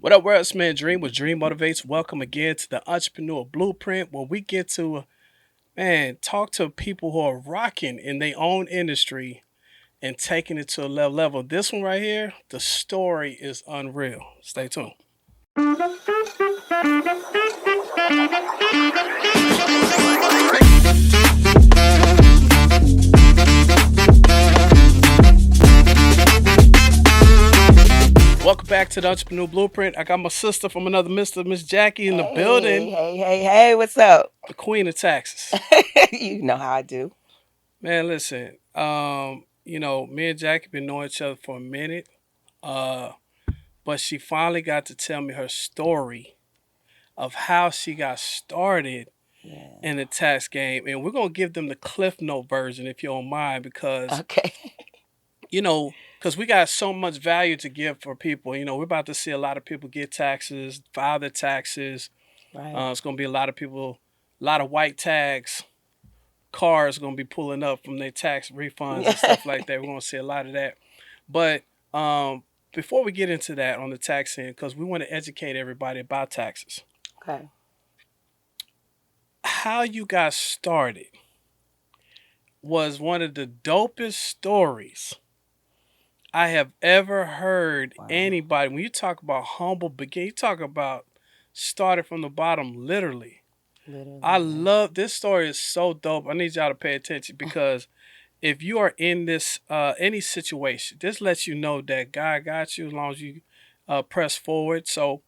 What up, world? It's man Dream with Dream Motivates. Welcome again to the Entrepreneur Blueprint, where we get to talk to people who are rocking in their own industry and taking it to a level. This one right here, the story is unreal. Stay tuned. Welcome back to the Entrepreneur Blueprint. I got my sister from another Mister, Miss Jackie, in the Hey, building, hey, hey, hey, what's up? the queen of taxes. You know how I do. Man, listen. Me and Jackie been knowing each other for a minute. Uh, but she finally got to tell me her story of how she got started Yeah. in the tax game, and we're gonna give them the Cliff Note version if you don't mind, because Okay. because we got so much value to give for people. We're about to see a lot of people get taxes, file their taxes. Right. It's gonna be a lot of people, a lot of white tags. Cars gonna be pulling up from their tax refunds and stuff like that. We're gonna see a lot of that. But before we get into that on the tax end, because we want to educate everybody about taxes, Okay. how you got started was one of the dopest stories I have ever heard Wow. anybody. When you talk about humble begin, you talk about started from the bottom, literally. I Literally, yes. love this story. Is so dope. I need y'all to pay attention because if you are in this any situation, this lets you know that God got you as long as you press forward. So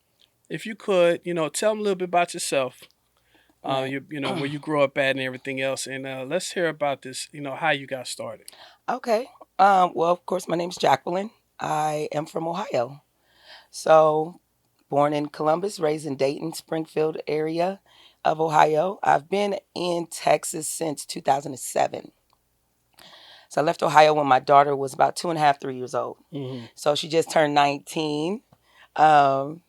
if you could, tell them a little bit about yourself, Right. where you grew up at and everything else, and let's hear about this. How you got started. Okay. Well, of course, my name's Jacqueline. I am from Ohio. So, born in Columbus, raised in Dayton, Springfield area of Ohio. I've been in Texas since 2007. So, I left Ohio when my daughter was about 2.5, 3 years old. Hmm. So, she just turned 19. Um,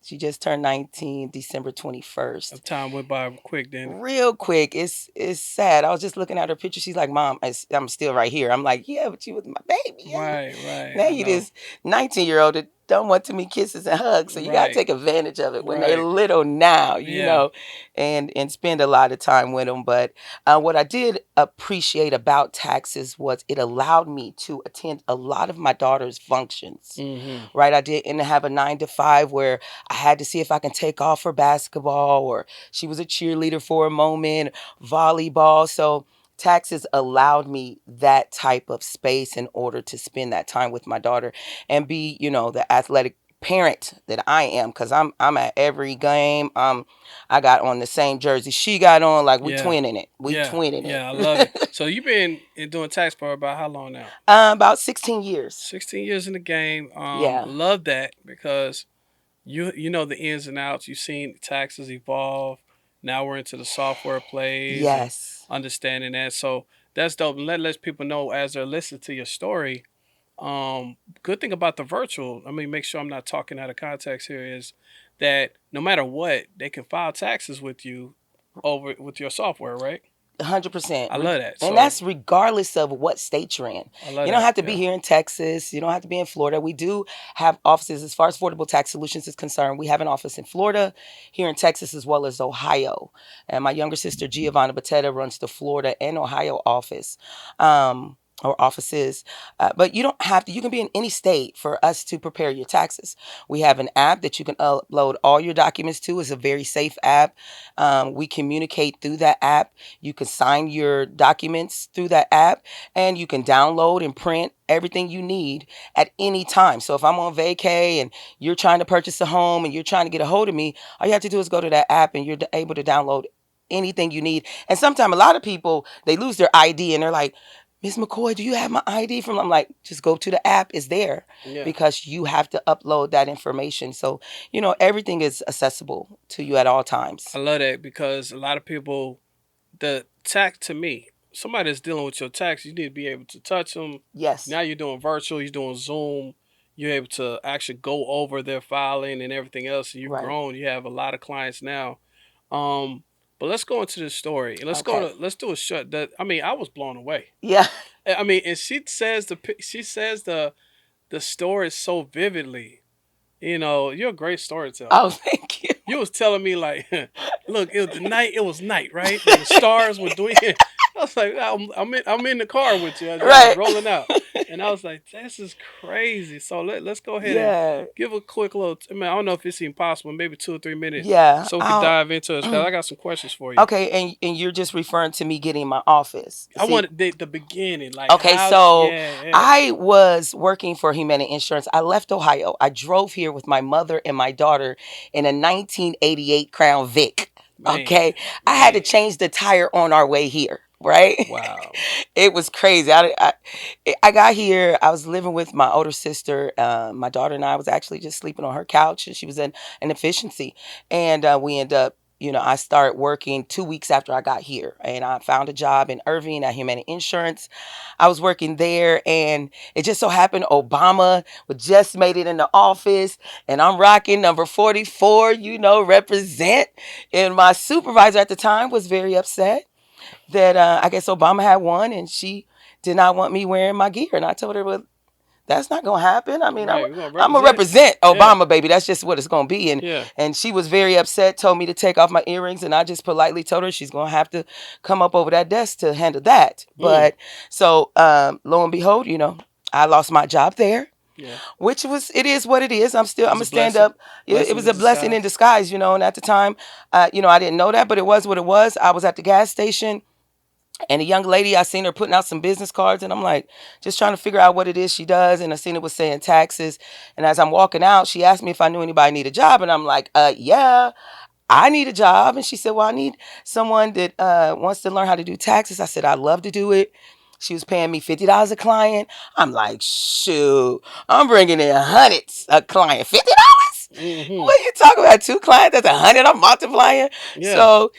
She just turned 19 December 21st. Time went by quick, then. Real quick, it's sad. I was just looking at her picture. She's like, "Mom, I'm still right here." I'm like, "Yeah, but you was my baby. Yeah. Right, right. Now I you know. this 19-year-old that don't want too many kisses and hugs. So you gotta Right, take advantage of it when they're right. little now, Yeah. and spend a lot of time with them. But what I did appreciate about taxes was it allowed me to attend a lot of my daughter's functions. Hmm. Right, I didn't have a 9 to 5 where I had to see if I can take off for basketball, or she was a cheerleader for a moment, volleyball. So taxes allowed me that type of space in order to spend that time with my daughter and be, the athletic parent that I am, because I'm at every game. I got on the same jersey she got on, like we Yeah, twinning it. We yeah, twinning yeah. I love it. it. So you've been doing tax for about how long now? About 16 years. 16 years in the game. Yeah. Love that because you know the ins and outs. You've seen taxes evolve. Now we're into the software plays and Yes. understanding that. So that's dope. And let people know as they're listening to your story. Good thing about the virtual. I mean, make sure I'm not talking out of context here. Is that no matter what, they can file taxes with you over with your software, right? 100%. I love that. And So that's regardless of what state you're in. I love You don't that. have to be Yeah. here in Texas. You don't have to be in Florida. We do have offices as far as Affordable Tax Solutions is concerned. We have an office in Florida, here in Texas, as well as Ohio. And my younger sister, Giovanna Batetta, runs the Florida and Ohio office. Or offices, but you don't have to. You can be in any state for us to prepare your taxes. We have an app that you can upload all your documents to. It's a very safe app. We communicate through that app. You can sign your documents through that app, and you can download and print everything you need at any time. So if I'm on vacay and you're trying to purchase a home and you're trying to get a hold of me, all you have to do is go to that app and you're able to download anything you need. And sometimes a lot of people, they lose their ID and they're like, "Miss McCoy, do you have my ID from?" I'm like, just go to the app. It's there, Yeah. because you have to upload that information. So, everything is accessible to you at all I times. love that because a lot of people, the tax to me, somebody that's dealing with your tax, you need to be able to touch them. Yes. Now you're doing virtual, you're doing Zoom, you're able to actually go over their filing and everything else. And you've Right. grown. You have a lot of clients now. But let's go into the story and Okay. let's do a short. That I mean, I was blown away. Yeah. I mean, and she says the story so vividly. You're a great storyteller. Oh, thank you. You was telling me like, look, it was the night. It was night, right? And the stars were doing. I was like, I'm in the car with you as y'all was Right. rolling out, and I was like, this is crazy. So let's go ahead and Yeah. give a quick little. I mean, I don't know if it's even possible. Maybe 2 or 3 minutes, Yeah. so we could I'll dive into it because I got some questions for you. Okay, and you're just referring to me getting my office. I See, wanted the beginning, like okay, how. so Yeah, yeah, I was working for Humana Insurance. I left Ohio. I drove here with my mother and my daughter in a 1988 Crown Vic. man, Okay, I had to man. change the tire on our way here. Right, Wow. it was crazy. I got here. I was living with my older sister. My daughter and I was actually just sleeping on her couch, and she was in an efficiency, and we end up. I started working 2 weeks after I got here, and I found a job in Irving at Humana Insurance. I was working there, and it just so happened Obama just made it in the office, and I'm rocking number 44, represent. And my supervisor at the time was very upset that I guess Obama had won, and she did not want me wearing my gear. And I told her, well, that's not gonna happen. I mean, Right, we're gonna I'm gonna represent. represent Yeah, Obama, baby. That's just what it's gonna be. And yeah. and she was very upset. Told me to take off my earrings, and I just politely told her she's gonna have to come up over that desk to handle that. Mm, But so lo and behold, I lost my job there, yeah. which it is what it is. I'm It's a a stand blessing. up. It Blessing was in a blessing in disguise. disguise, and at the time, I didn't know that, but it was what it was. I was at the gas station, and a young lady, I seen her putting out some business cards, and I'm like, just trying to figure out what it is she does. And I seen it was saying taxes. And as I'm walking out, she asked me if I knew anybody need a job, and I'm like, yeah, I need a job. And she said, well, I need someone that wants to learn how to do taxes. I said, I'd love to do it. She was paying me $50 a client. I'm like, shoot, I'm bringing in hundreds a client. $50? Hmm. What you talking about? Two clients? That's 100. I'm multiplying. Yeah. So,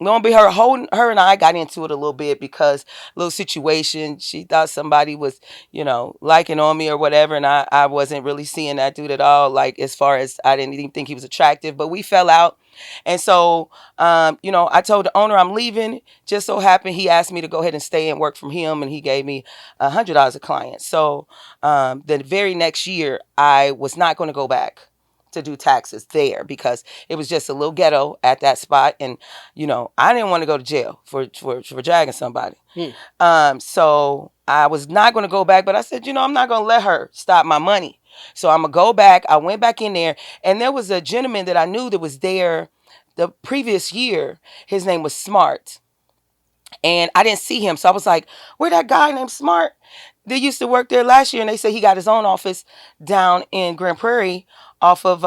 lo and behold, her and I got into it a little bit because little situation. She thought somebody was, liking on me or whatever, and I wasn't really seeing that dude at all. Like, as far as, I didn't even think he was attractive, but we fell out. And so, I told the owner I'm leaving. Just so happened he asked me to go ahead and stay and work from him, and he gave me $100 a client. So, the very next year, I was not going to go back to do taxes there because it was just a little ghetto at that spot, and I didn't want to go to jail for dragging somebody. Hmm. So I was not going to go back, but I said, I'm not going to let her stop my money. So I'm gonna go back. I went back in there, and there was a gentleman that I knew that was there the previous year. His name was Smart, and I didn't see him. So I was like, where that guy named Smart? They used to work there last year, and they say he got his own office down in Grand Prairie off of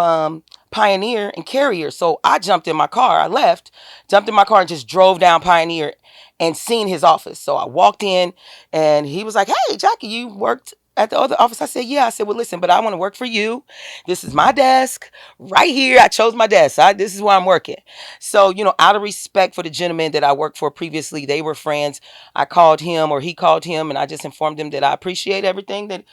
Pioneer and Carrier. So I jumped in my car. I left, jumped in my car, and just drove down Pioneer and seen his office. So I walked in, and he was like, hey, Jackie, you worked at the other office? I said, yeah. I said, well, listen, but I want to work for you. This is my desk right here. I chose my desk. This is where I'm working. So, out of respect for the gentleman that I worked for previously, they were friends. I called him, or he called him, and I just informed him that I appreciate everything that,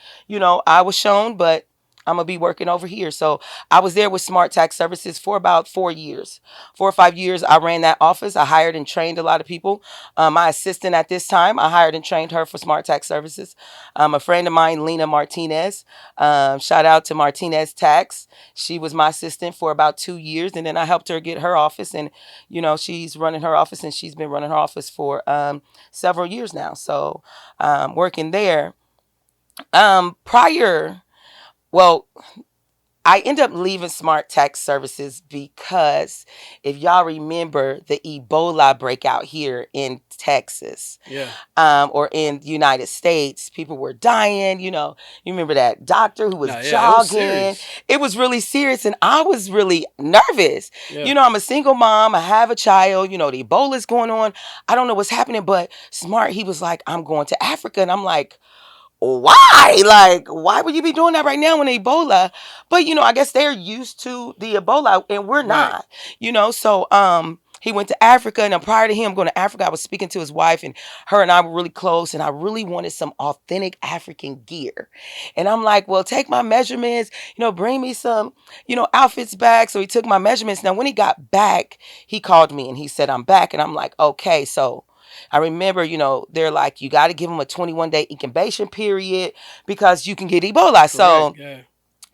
I was shown, but I'm going to be working over here. So I was there with Smart Tax Services for about 4 years. 4 or 5 years, I ran that office. I hired and trained a lot of people. My assistant at this time, I hired and trained her for Smart Tax Services. A friend of mine, Lena Martinez, shout out to Martinez Tax. She was my assistant for about 2 years, and then I helped her get her office. And, she's running her office, and she's been running her office for several years now. So working there. Prior, well, I ended up leaving Smart Tax Services because if y'all remember the Ebola breakout here in Texas, Yeah. or in the United States, people were dying. You remember that doctor who was No, yeah, it was jogging. serious. It was really serious, and I was really nervous. Yeah. I'm a single mom. I have a child. The Ebola's going on. I don't know what's happening, but Smart, he was like, I'm going to Africa. And I'm like, why? Like, why would you be doing that right now when Ebola? But I guess they're used to the Ebola, and we're Right. not. So he went to Africa, and prior to him going to Africa, I was speaking to his wife, and her and I were really close, and I really wanted some authentic African gear. And I'm like, well, take my measurements, bring me some, outfits back. So he took my measurements. Now, when he got back, he called me and he said, I'm back. And I'm like, okay, so I remember, they're like, you got to give them a 21-day incubation period because you can get Ebola. Correct. So Yeah.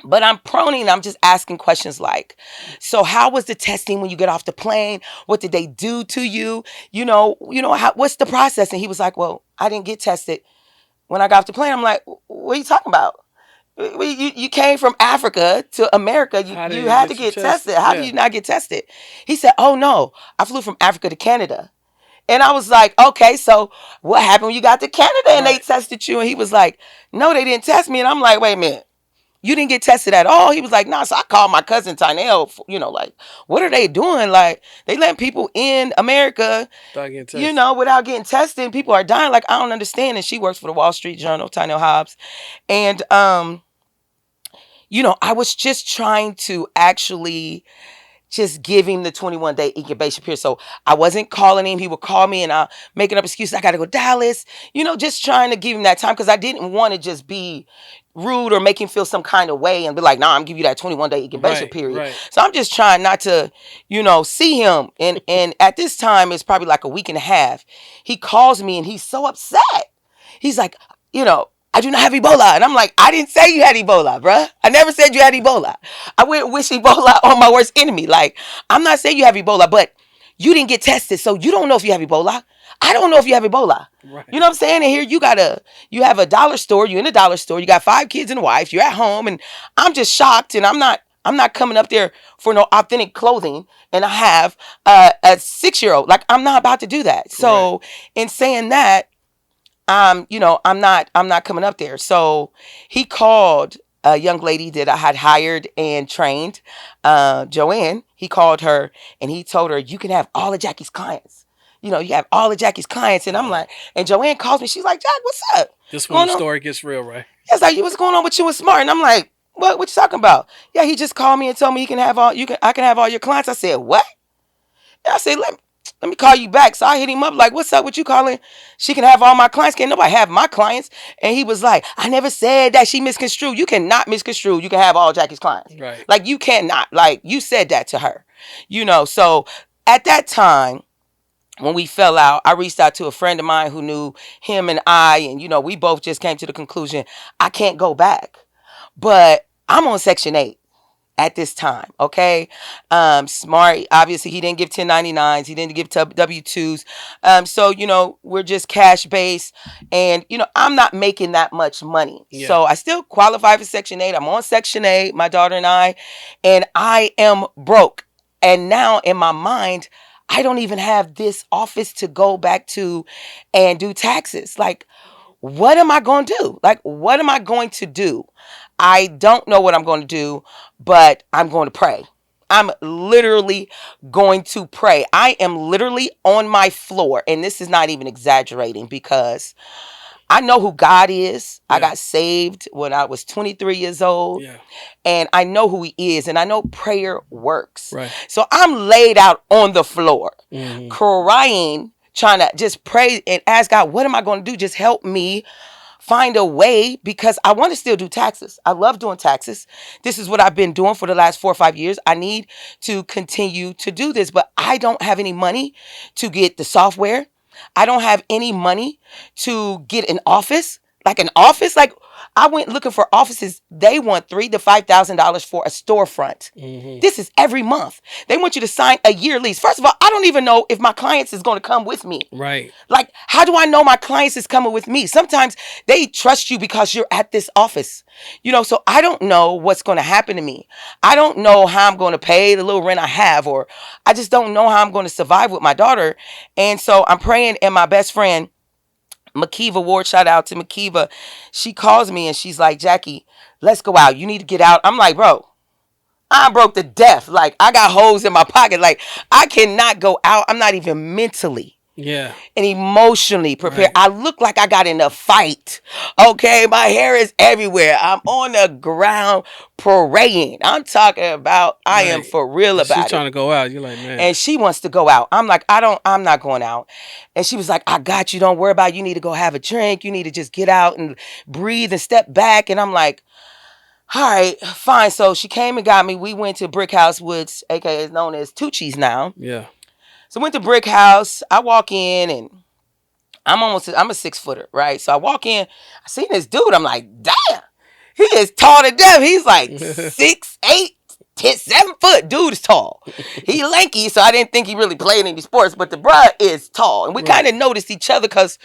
But I'm proning, I'm just asking questions like, so how was the testing when you get off the plane? What did they do to you? What's the process? And he was like, well, I didn't get tested when I got off the plane. I'm like, what are you talking about? You came from Africa to America. You, How did you he had to get you get tested? tested. How did Yeah. you not get tested? He said, oh no, I flew from Africa to Canada. And I was like, okay, so what happened when you got to Canada and they Right. tested you? And he was like, no, they didn't test me. And I'm like, wait a minute. You didn't get tested at all? He was like, nah. So I called my cousin Tynell, like, what are they doing? Like, they letting people in America, Start getting tested. without getting tested. People are dying. Like, I don't understand. And she works for the Wall Street Journal, Tynell Hobbs. And, I was just trying to actually just give him the 21-day incubation period. So I wasn't calling him. He would call me and I'm making up excuses. I got to go to Dallas, just trying to give him that time because I didn't want to just be rude or make him feel some kind of way and be like, nah, I'm giving you that 21-day incubation Right. period. Right. So I'm just trying not to, see him. And at this time, it's probably like a week and a half. He calls me and he's so upset. He's like, I do not have Ebola. And I'm like, I didn't say you had Ebola, bruh. I never said you had Ebola. I wouldn't wish Ebola on my worst enemy. Like, I'm not saying you have Ebola, but you didn't get tested, so you don't know if you have Ebola. I don't know if you have Ebola. Right. You know what I'm saying? And here you have a dollar store, you're in a dollar store, you got 5 kids and a wife, you're at home, and I'm just shocked, and I'm not coming up there for no authentic clothing, and I have a 6-year-old. Like, I'm not about to do that. So in saying that, I'm not coming up there. So he called a young lady that I had hired and trained, Joanne. He called her and he told her, you can have all of Jackie's clients. You have all of Jackie's clients. And I'm like, and Joanne calls me. She's like, Jack, what's up? This when the Going on? story gets real, right? It's like, what's going on with you and Smart? And I'm like, what you talking about? Yeah, he just called me and told me I can have all your clients. I said, what? And I said, let me call you back. So I hit him up like, what's up with you calling? She can have all my clients. Can't nobody have my clients? And he was like, I never said that. She misconstrued. You cannot misconstrue. You can have all Jackie's clients. Right. Like, you cannot. Like, you said that to her. So at that time, when we fell out, I reached out to a friend of mine who knew him and I, and we both just came to the conclusion, I can't go back. But I'm on Section 8 at this time, okay? Smart, obviously, he didn't give 1099s. He didn't give W-2s. So, we're just cash based. And, I'm not making that much money. Yeah. So I still qualify for Section 8. I'm on Section 8, my daughter and I am broke. And now in my mind, I don't even have this office to go back to and do taxes. Like, what am I going to do? Like, what am I going to do? I don't know what I'm going to do, but I'm going to pray. I'm literally going to pray. I am literally on my floor, and this is not even exaggerating because I know who God is. Yeah. I got saved when I was 23 years old. Yeah. And I know who he is, and I know prayer works. Right. So I'm laid out on the floor, crying, trying to just pray and ask God, what am I going to do? Just help me find a way, because I want to still do taxes. I love doing taxes. This is what I've been doing for the last 4 or 5 years. I need to continue to do this, but I don't have any money to get the software. I don't have any money to get an office. Like an office, like I went looking for offices. They want $3,000 to $5,000 for a storefront. This is every month. They want you to sign a year lease. First of all, I don't even know if my clients is going to come with me. Right. Like, how do I know my clients is coming with me? Sometimes they trust you because you're at this office. So I don't know what's going to happen to me. I don't know how I'm going to pay the little rent I have, or I just don't know how I'm going to survive with my daughter. And so I'm praying, and my best friend, Makiva Ward, shout out to Makiva. She calls me and she's like, Jackie, let's go out. You need to get out. I'm like, bro, I'm broke to death. Like, I got holes in my pocket. Like, I cannot go out. I'm not even mentally and emotionally prepared. Right. I look like I got in a fight. Okay, my hair is everywhere. I'm on the ground praying. I'm talking about, I am for real about it. She's trying to go out. You're like, man. And she wants to go out. I'm like, I'm not going out. And she was like, I got you. Don't worry about it. You need to go have a drink. You need to just get out and breathe and step back. And I'm like, all right, fine. So she came and got me. We went to Brick House Woods, aka is known as Tucci's now. Yeah. So went to Brick House. I walk in and I'm a 6-footer, right? So I walk in, I seen this dude. I'm like, damn. He is tall to death. He's like 6'8", 7 foot. Dude is tall. He lanky, so I didn't think he really played any sports. But the bruh is tall, and we kind Right. of noticed each other because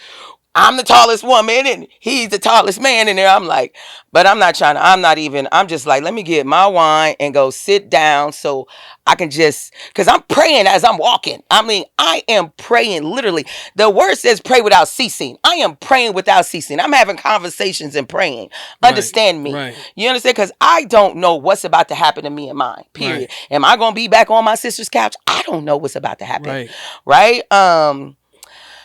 I'm the tallest woman and he's the tallest man in there. I'm like, but I'm not trying to, I'm not even, I'm just like, let me get my wine and go sit down so I can just, because I'm praying as I'm walking. I mean, I am praying literally. The word says pray without ceasing. I am praying without ceasing. I'm having conversations and praying. Right. Understand me. Right. You understand? Because I don't know what's about to happen to me and mine, Right. period. Am I going to be back on my sister's couch? I don't know what's about to happen. Right. Right?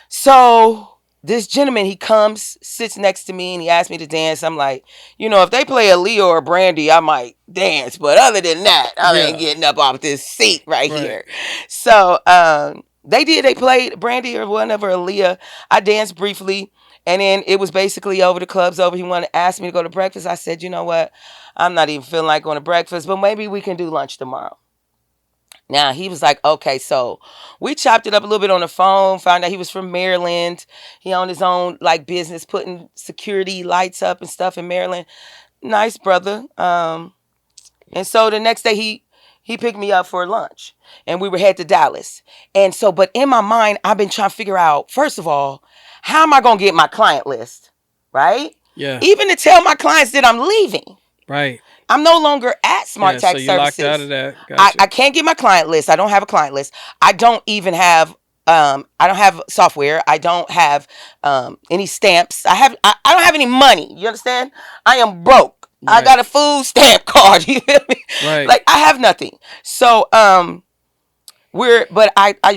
So this gentleman, he comes, sits next to me, and he asked me to dance. I'm like, if they play a Leo or Brandy, I might dance. But other than that, I ain't Yeah. getting up off this seat right Right. here. So they did. They played Brandy or whatever, Aaliyah. I danced briefly. And then it was basically over. The club's over. He wanted to ask me to go to breakfast. I said, you know what? I'm not even feeling like going to breakfast, but maybe we can do lunch tomorrow. Now he was like, okay, so we chopped it up a little bit on the phone, found out he was from Maryland. He owned his own like business, putting security lights up and stuff in Maryland. Nice brother. And so the next day he picked me up for lunch and we were head to Dallas. And so, but in my mind, I've been trying to figure out, first of all, how am I gonna get my client list? Right? Yeah. Even to tell my clients that I'm leaving. Right. I'm no longer at Smart Yeah. So Tax you locked out Services. of that. I Gotcha. can't get my client list. I don't have a client list. I don't even have I don't have software. I don't have any stamps. I don't have any money. You understand? I am broke. I got Right. a food stamp card. You hear me? Right. Like I have nothing. So I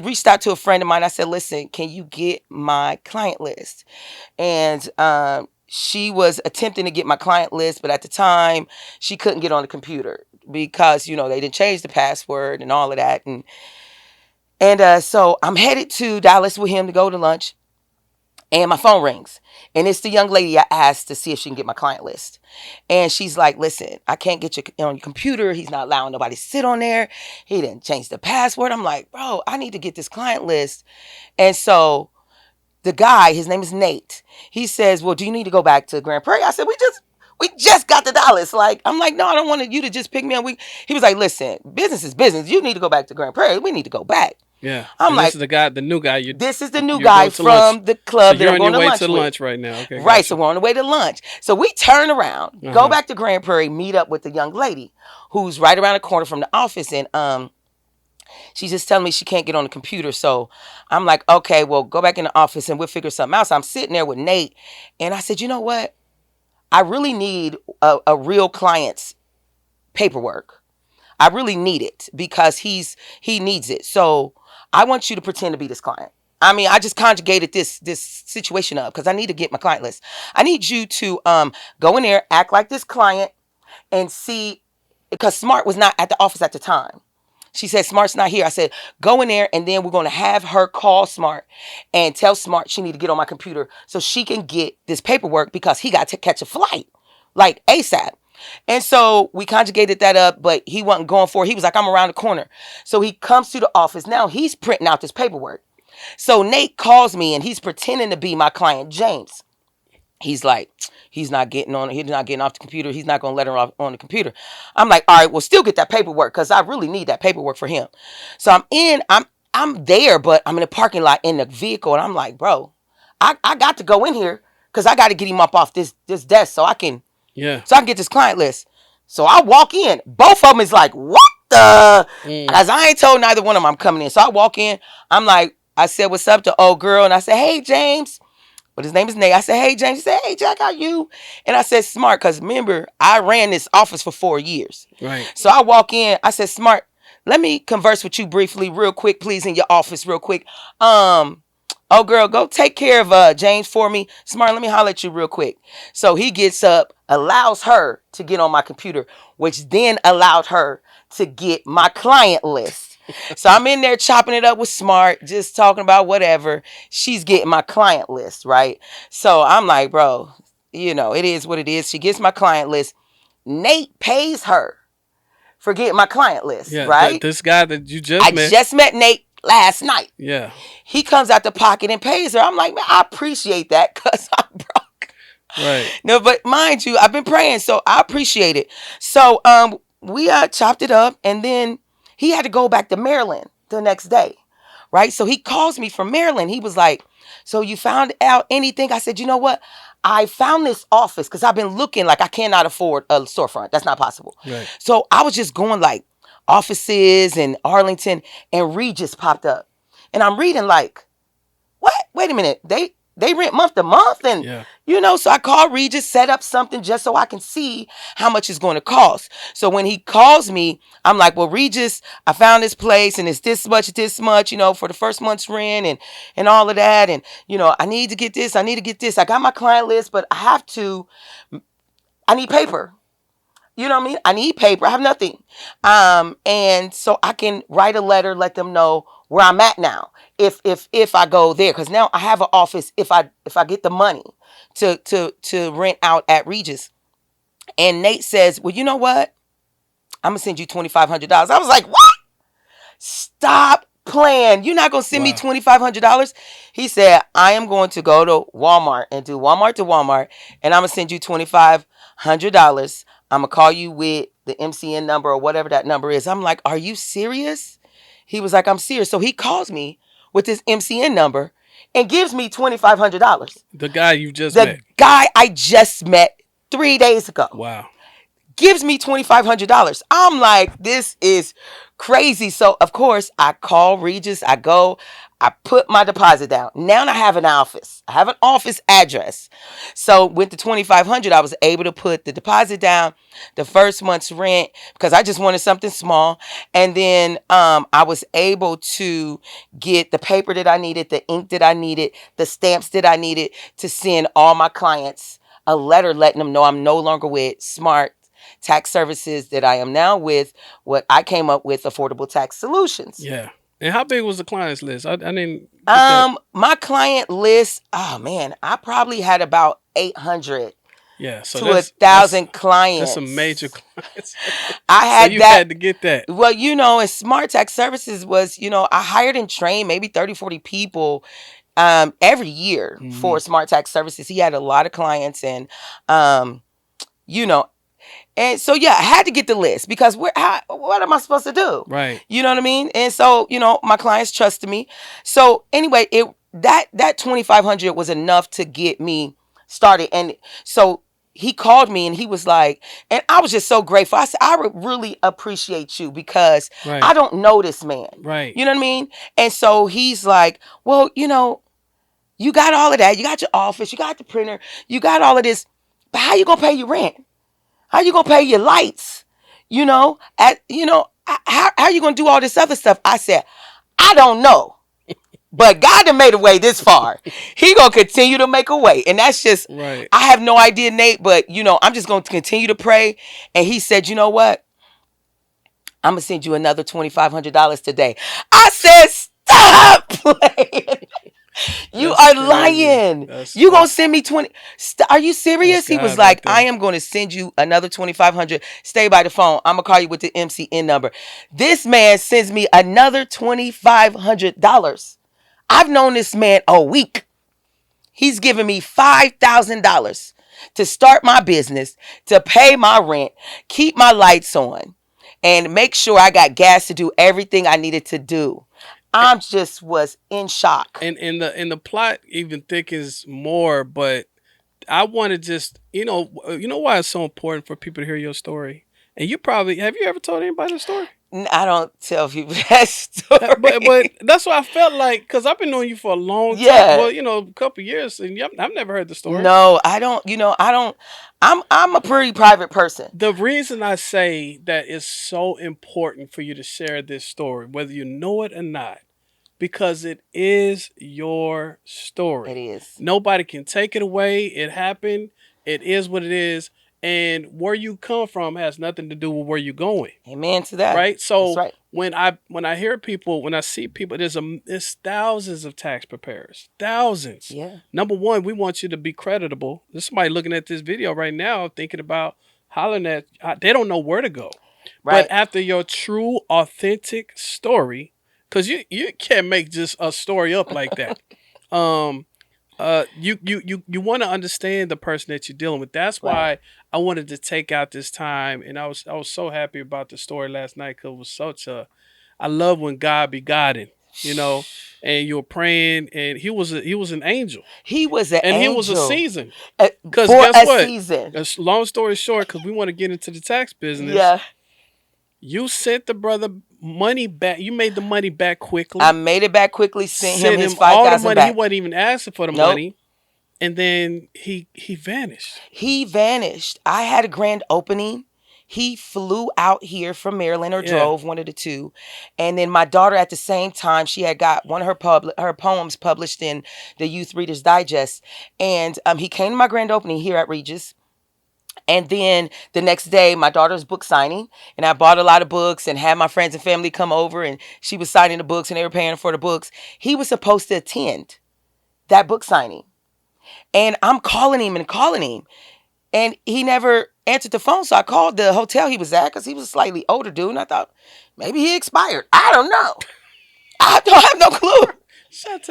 reached out to a friend of mine. I said, listen, can you get my client list? And she was attempting to get my client list, but at the time she couldn't get on the computer because they didn't change the password and all of that. And so I'm headed to Dallas with him to go to lunch, and my phone rings, and it's the young lady I asked to see if she can get my client list. And she's like, listen, I can't get you on your computer. He's not allowing nobody to sit on there. He didn't change the password. I'm like, bro, I need to get this client list. And so the guy, his name is Nate, he says, well, do you need to go back to Grand Prairie? I said, we just got to Dallas. Like, I'm like, no, I don't want you to just pick me up. He was like, listen, business is business. You need to go back to Grand Prairie. We need to go back. Yeah. I'm And this like, is the guy, the new guy. this is the new You're guy going to lunch. from the So club that you're I'm on going your to way lunch to with. lunch right now. Okay. Right, so Gotcha. we're on the way to lunch. So we turn around, go Uh-huh. back to Grand Prairie, meet up with the young lady who's right around the corner from the office, and she's just telling me she can't get on the computer. So I'm like, okay, well, go back in the office and we'll figure something out. So I'm sitting there with Nate, and I said, you know what? I really need a real client's paperwork. I really need it because he needs it. So I want you to pretend to be this client. I mean, I just conjugated this situation up because I need to get my client list. I need you to go in there, act like this client, and see, because Smart was not at the office at the time. She said, Smart's not here. I said, go in there, and then we're going to have her call Smart and tell Smart she need to get on my computer so she can get this paperwork because he got to catch a flight, like ASAP. And so we conjugated that up, but he wasn't going for it. He was like, I'm around the corner. So he comes to the office. Now he's printing out this paperwork. So Nate calls me, and he's pretending to be my client, James. He's like, he's not getting off the computer. He's not going to let her off on the computer. I'm like, all right, well, still get that paperwork because I really need that paperwork for him. So I'm there, but I'm in the parking lot in the vehicle, and I'm like, bro, I got to go in here because I got to get him up off this desk so I can Yeah. get this client list. So I walk in. Both of them is like, what the? Mm. As I ain't told neither one of them I'm coming in. So I walk in. I'm like, I said, what's up to old girl? And I said, hey, James. But his name is Nate. I said, hey, James. He said, hey, Jack, how you? And I said, Smart, because remember, I ran this office for 4 years. Right. So I walk in. I said, Smart, let me converse with you briefly, real quick, please, in your office, real quick. Oh, girl, go take care of James for me. Smart, let me holler at you real quick. So he gets up, allows her to get on my computer, which then allowed her to get my client list. So I'm in there chopping it up with Smart, just talking about whatever. She's getting my client list, right? So I'm like, bro, it is what it is. She gets my client list. Nate pays her for getting my client list, Yeah. right? This guy that you just I met. just met Nate last night. Yeah. He comes out the pocket and pays her. I'm like, man, I appreciate that because I'm broke. Right. No, but mind you, I've been praying, so I appreciate it. So we chopped it up, and then he had to go back to Maryland the next day, right? So he calls me from Maryland. He was like, "So you found out anything?" I said, "You know what? I found this office because I've been looking like I cannot afford a storefront. That's not possible." Right. So I was just going like offices in Arlington, and Regis popped up, and I'm reading like, what? Wait a minute. They rent month to month, and Yeah. so I called Regis, set up something just so I can see how much it's going to cost. So when he calls me, I'm like, "Well, Regis, I found this place, and it's this much, for the first month's rent, and all of that, and I need to get this, I need to get this. I got my client list, but I need paper." You know what I mean? I need paper. I have nothing. And so I can write a letter, let them know where I'm at now. If I go there, because now I have an office. If I get the money to rent out at Regis, and Nate says, "Well, you know what? I'm gonna send you $2,500." I was like, "What? Stop playing. You're not going to send me Wow. $2,500. He said, "I am going to go to Walmart and do Walmart to Walmart, and I'm going to send you $2,500. I'm going to call you with the MCN number or whatever that number is." I'm like, "Are you serious?" He was like, "I'm serious." So he calls me with this MCN number and gives me $2,500. The guy you just The met. guy I just met 3 days ago Wow. gives me $2,500. I'm like, this is crazy. So of course I call Regis. I put my deposit down. Now I have an office. I have an office address. So with the 2,500, I was able to put the deposit down, the first month's rent, because I just wanted something small. And then I was able to get the paper that I needed, the ink that I needed, the stamps that I needed to send all my clients a letter letting them know I'm no longer with Smart Tax Services, that I am now with what I came up with, Affordable Tax Solutions. Yeah. And how big was the clients list? I didn't get that. My client list, oh man, I probably had about 800 Yeah. So to a that's thousand that's some major clients. clients. I So had you that. had to get that. Well, and Smart Tax Services was, I hired and trained maybe 30, 40 people every year Hmm. for Smart Tax Services. He had a lot of clients, and um, you know, and so yeah, I had to get the list because what am I supposed to do? Right. You know what I mean? And so, my clients trusted me. So anyway, that 2,500 was enough to get me started. And so he called me and he was like, and I was just so grateful. I said, "I really appreciate you because I Right. don't know this man." Right. You know what I mean? And so he's like, "Well, you got all of that. You got your office, you got the printer, you got all of this, but how you gonna pay your rent? How you gonna pay your lights? How you gonna do all this other stuff?" I said, "I don't know. But God done made a way this far. He gonna continue to make a way." And that's just, Right. I have no idea, Nate, but I'm just gonna continue to pray. And he said, "You know what? I'm gonna send you another $2,500 today." I said, "Stop playing. You That's are crazy. lying. That's You gonna that's send me 20? Are you that's serious?" He was God right like, "I there. am going to send you another 2,500. Stay by the phone. I'm gonna call you with the MCN number." This man sends me another $2,500. I've known this man a week. He's giving me $5,000 to start my business, to pay my rent, keep my lights on, and make sure I got gas to do everything I needed to do. I'm just was in shock. And the plot even thickens more, but I want to just you know why it's so important for people to hear your story. And you probably have you ever told anybody the story? I don't tell people that But story. that's what I felt like because I've been knowing you for a long time. Yeah. Well, a couple years, and I've never heard the story. No, I don't. I don't. I'm a pretty private person. The reason I say that it's so important for you to share this story, whether you know it or not, because it is your It story. is. Nobody can take it away. It happened. It is what it is. And where you come from has nothing to do with where you're going. Amen to that. Right? That's So right. when I hear people, when I see people, there's thousands of tax preparers. Thousands. Yeah. Number one, we want you to be creditable. There's somebody looking at this video right now thinking about hollering at they don't know where to go. But Right. after your true, authentic story, because you can't make just a story up like that. Um, You want to understand the person that you're dealing with. That's Right. why I wanted to take out this time, and I was so happy about the story last night because it was such a. I love when God be Godding, you know, and you were praying, and he was an angel, He was an and he was a angel season. Cause for guess a what? season. Long story short, because we want to get into the tax business. Yeah. You sent the brother money back. You made the money back I quickly. made it back quickly, sent him Sent his him all the 5,000 money. He back. wasn't even asking for the Nope. money, and then he vanished. He vanished. I had a grand opening. He flew out here from Maryland or Yeah, drove, one of the two. And then my daughter at the same time, she had got one of her poems published in the Youth Readers Digest. And he came to my grand opening here at Regis. And then the next day, my daughter's book signing, and I bought a lot of books and had my friends and family come over, and she was signing the books and they were paying for the books. He was supposed to attend that book signing. And I'm calling him and calling him. And he never answered the phone. So I called the hotel he was at because he was a slightly older dude. And I thought maybe he expired. I don't know. I don't have no clue. shout out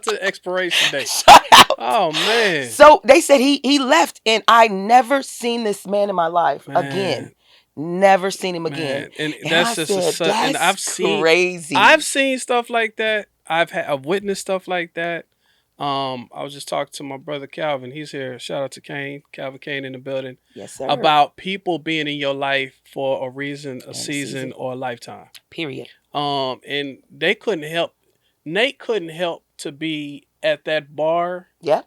to the expiration date. Shut out. Oh man, So they said he left, and I never seen this man in my life again. man, Never seen him again. man, and And I that's just said, and that's crazy. I've seen stuff like that. I've witnessed stuff like that. I was just talking to my brother Calvin. He's here. Shout out to Kane, Calvin Kane in the building. Yes, sir. About people being in your life for a reason, a And season, or a lifetime. Period. And they couldn't help. Nate couldn't help to be at that bar Yep.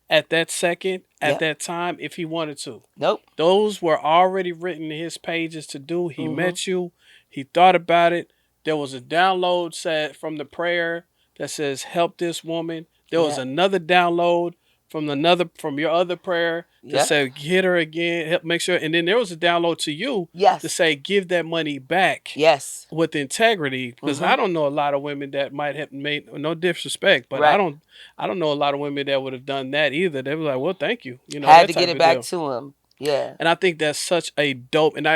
at that second, at Yep. that time, if he wanted to. Nope. Those were already written in his pages to do. He Mhm. met you. He thought about it. There was a download set from the prayer that says, "Help this woman." There was Yeah. another download from your other prayer to Yep. say, "Hit her again. Help make sure." And then there was a download to you to Yes. say, "Give that money back." Yes. With integrity, because Mhm. I don't know a lot of women that might have made, no disrespect, but Right. I don't know a lot of women that would have done that either. They were like, well, thank you, Had that to get type it of back deal. to him. Yeah. And I think that's such a dope. And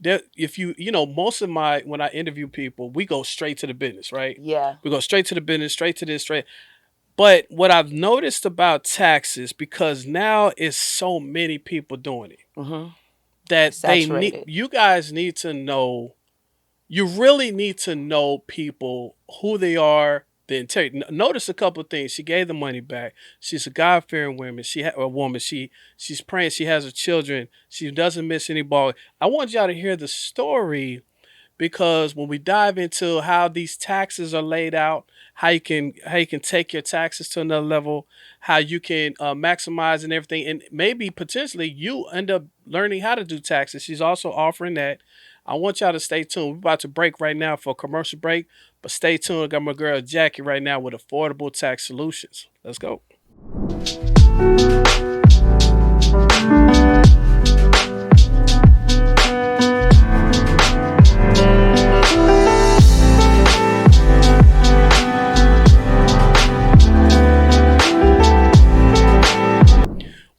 if most of my when I interview people, we go straight to the business, right? Yeah. We go straight to the business, straight to this, straight. But what I've noticed about taxes, because now it's so many people doing it, Mhm. that Saturated. you guys need to know. You really need to know people, who they are, the integrity. Notice a couple of things. She gave the money back. She's a God fearing woman. A woman. She's praying. She has her children. She doesn't miss any ball. I want y'all to hear the story, because when we dive into how these taxes are laid out, how you can take your taxes to another level, how you can maximize and everything, and maybe potentially you end up learning how to do taxes. She's also offering that. I want y'all to stay tuned. We're about to break right now for a commercial break, but stay tuned. I got my girl Jackie right now with affordable tax solutions. Let's go.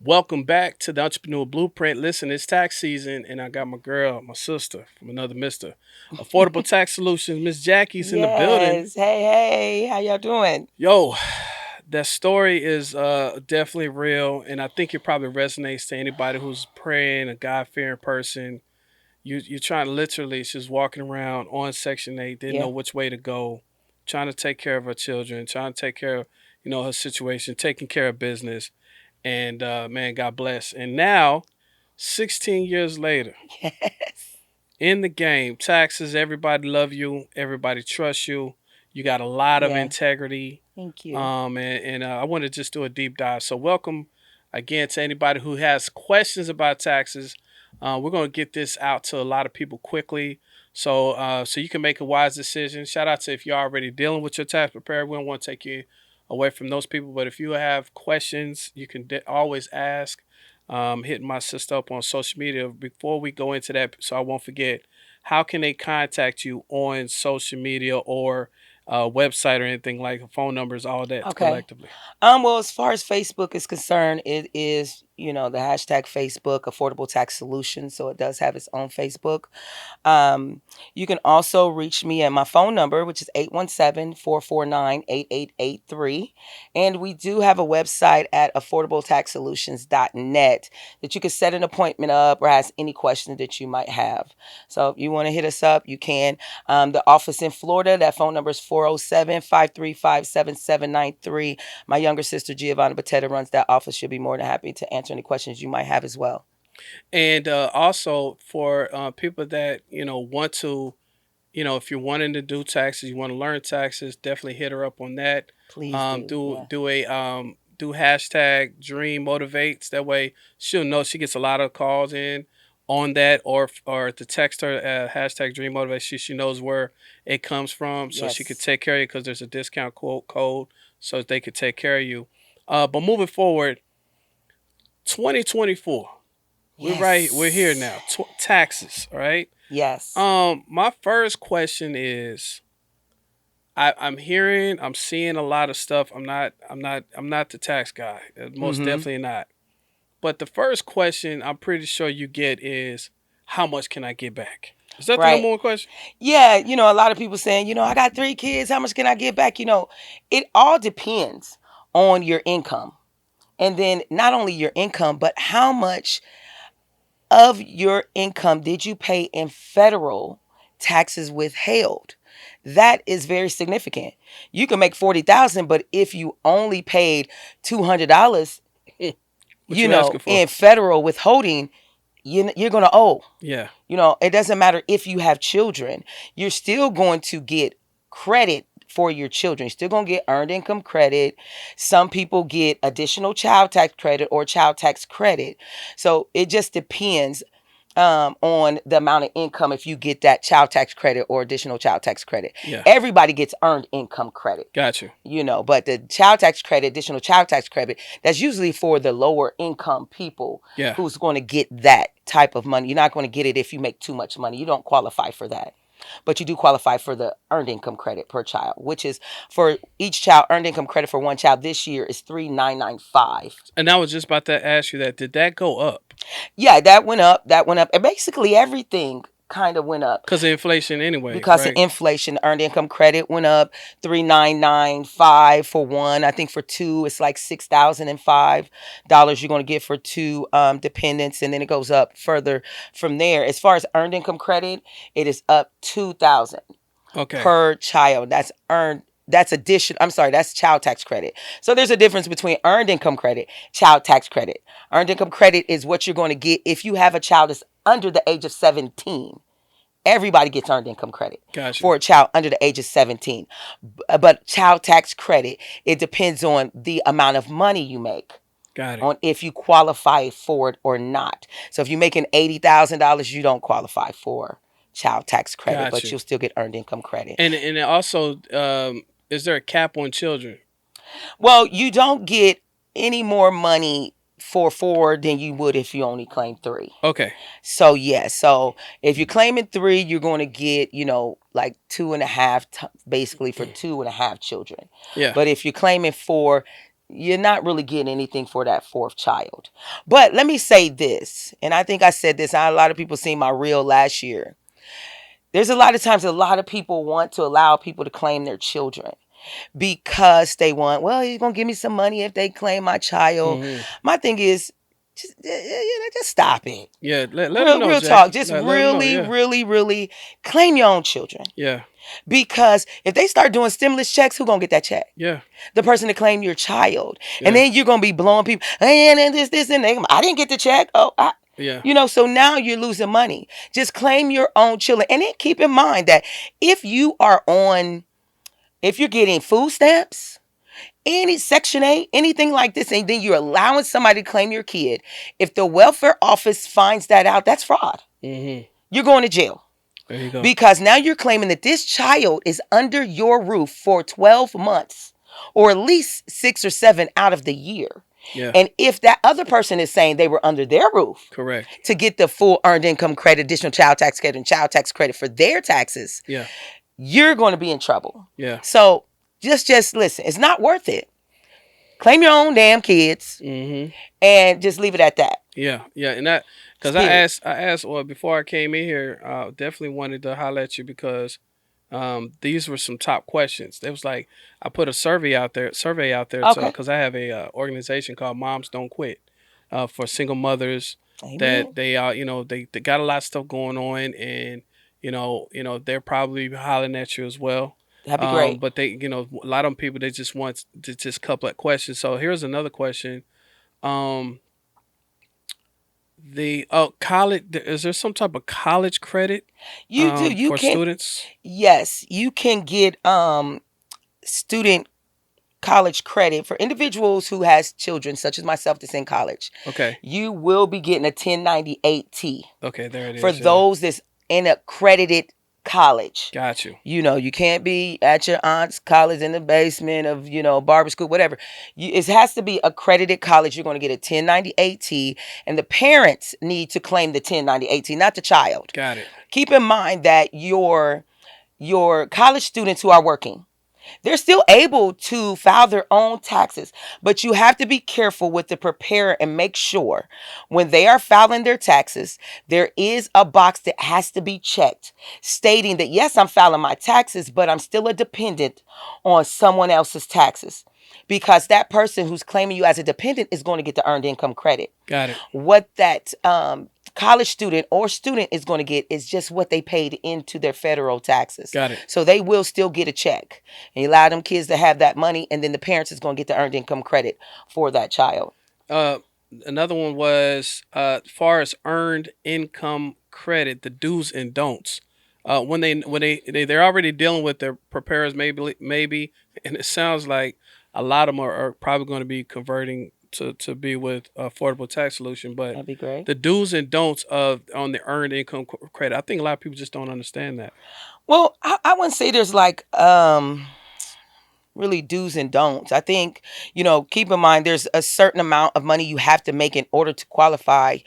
Welcome back to the Entrepreneur Blueprint. Listen, it's tax season, and I got my girl, my sister from another Mister. Affordable Tax Solutions. Miss Jackie's in the building. Yes. Hey, hey. How y'all doing? Yo, that story is definitely real, and I think it probably resonates to anybody who's praying, a God fearing person. You're trying to literally, she's walking around on Section 8, didn't Yeah. know which way to go, trying to take care of her children, trying to take care of her situation, taking care of business. And man, God bless. And now, 16 years later, Yes. in the game, taxes, everybody love you, everybody trusts you. You got a lot of Yeah. integrity. Thank you. And I want to just do a deep dive. So welcome again to anybody who has questions about taxes. We're going to get this out to a lot of people quickly, so you can make a wise decision. Shout out to if you're already dealing with your tax preparer. We don't want to take you away from those people, but if you have questions, you can always ask. Hitting my sister up on social media. Before we go into that, so I won't forget, how can they contact you on social media or website or anything, like phone numbers, all that Okay. collectively? Well, as far as Facebook is concerned, it is, the hashtag Facebook, Affordable Tax Solutions. So it does have its own Facebook. You can also reach me at my phone number, which is 817-449-8883. And we do have a website at affordabletaxsolutions.net that you can set an appointment up or ask any questions that you might have. So if you want to hit us up, you can. The office in Florida, that phone number is 407-535-7793. My younger sister, Giovanna Batetta, runs that office. She'll be more than happy to answer any questions you might have as well. And also for people that want to, if you're wanting to do taxes, you want to learn taxes, definitely hit her up on that. Please do. Do Yeah. do hashtag Dream Motivates. That way she'll know. She gets a lot of calls in on that, or to text her hashtag Dream Motivates. She knows where it comes from, so she could Yes. take care of you because there's a discount code, so they could take care of you. But moving forward, 2024. We're here Yes. now. Taxes, all right? Yes. My first question is, I'm seeing a lot of stuff. I'm not the tax guy. Most Mm-hmm. definitely not. But the first question I'm pretty sure you get is, how much can I get back? Is that the Right. number one question? Yeah, a lot of people saying, I got 3 kids. How much can I get back? It all depends on your income. And then not only your income, but how much of your income did you pay in federal taxes withheld? That is very significant. You can make 40,000, but if you only paid $200, What you asking for? in federal withholding, you're going to owe. Yeah. It doesn't matter if you have children. You're still going to get credit for your children. You're still going to get earned income credit. Some people get additional child tax credit or child tax credit. So it just depends on the amount of income if you get that child tax credit or additional child tax credit. Yeah. Everybody gets earned income credit. Got you. But the child tax credit, additional child tax credit, that's usually for the lower income people. Yeah. Who's going to get that type of money. You're not going to get it if you make too much money. You don't qualify for that. But you do qualify for the earned income credit per child, which is for each child. Earned income credit for one child this year is $3,995. And I was just about to ask you that. Did that go up? Yeah, that went up. And basically everything kind of went up. Because of inflation anyway. Because right? of inflation, earned income credit went up $3,995 for one. I think for two, it's like $6,005 you're going to get for two dependents, and then it goes up further from there. As far as earned income credit, it is up $2,000 per child. That's earned. That's addition. I'm sorry, that's child tax credit. So there's a difference between earned income credit, child tax credit. Earned income credit is what you're going to get if you have a child that's under the age of 17. Everybody gets earned income credit for a child under the age of 17. But child tax credit, it depends on the amount of money you make. Got it. On if you qualify for it or not. So if you're making $80,000, you don't qualify for child tax credit, but you'll still get earned income credit. And also, is there a cap on children? Well, you don't get any more money for 4 than you would if you only claim 3. Okay. So so if you're claiming 3, you're going to get like 2.5 basically for 2.5 children. Yeah. But if you're claiming 4, you're not really getting anything for that 4th child. But let me say this, and I think I said this. A lot of people seen my reel last year. There's a lot of times a lot of people want to allow people to claim their children because they want, well, he's going to give me some money if they claim my child. Mm-hmm. My thing is, just stop it. Yeah, let them know, real Jack. talk. Just really, really claim your own children. Yeah. Because if they start doing stimulus checks, who's going to get that check? Yeah. The person to claim your child. Yeah. And then you're going to be blowing people, and this, and that. I didn't get the check. Yeah. So now you're losing money. Just claim your own children. And then keep in mind that if you're getting food stamps, any Section 8, anything like this, and then you're allowing somebody to claim your kid, if the welfare office finds that out, that's fraud. Mm-hmm. You're going to jail. There you go. Because now you're claiming that this child is under your roof for 12 months, or at least 6 or 7 out of the year. Yeah. And if that other person is saying they were under their roof, correct, to get the full earned income credit, additional child tax credit, and child tax credit for their taxes, yeah, you're going to be in trouble. Yeah. So just listen. It's not worth it. Claim your own damn kids Mm-hmm. and just leave it at that. Yeah, yeah, and that because Period. I asked, well, before I came in here, definitely wanted to holler at you because these were some top questions. It was like I put a survey out there to Okay. because I have a organization called Moms Don't Quit for single mothers that Amen. they you know they got a lot of stuff going on, and they're probably hollering at you as well. That'd be great. But they a lot of people they just want to just couple of questions. So here's another question. Um, the college, is there some type of college credit You do. You for can. students? Yes, you can get student college credit for individuals who has children, such as myself, that's in college. Okay. You will be getting a 1098T Okay, there it for is. Yeah. those that's in accredited college. Got you. You can't be at your aunt's college in the basement of, barber school, whatever. It has to be accredited college. You're going to get a 1098T, and the parents need to claim the 1098T, not the child. Got it. Keep in mind that your college students who are working, they're still able to file their own taxes, but you have to be careful with the preparer and make sure when they are filing their taxes, there is a box that has to be checked stating that, yes, I'm filing my taxes, but I'm still a dependent on someone else's taxes, because that person who's claiming you as a dependent is going to get the earned income credit. Got it. What that college student or student is going to get is just what they paid into their federal taxes. Got it. So they will still get a check. And you allow them kids to have that money, and then the parents is going to get the earned income credit for that child. Another one was as far as earned income credit, the do's and don'ts. When they're already dealing with their preparers, maybe, and it sounds like a lot of them are probably going to be converting to be with affordable tax solution. But That'd be great. the do's and don'ts of on the earned income credit, I think a lot of people just don't understand that. Well, I wouldn't say there's like really do's and don'ts. I think, keep in mind there's a certain amount of money you have to make in order to qualify,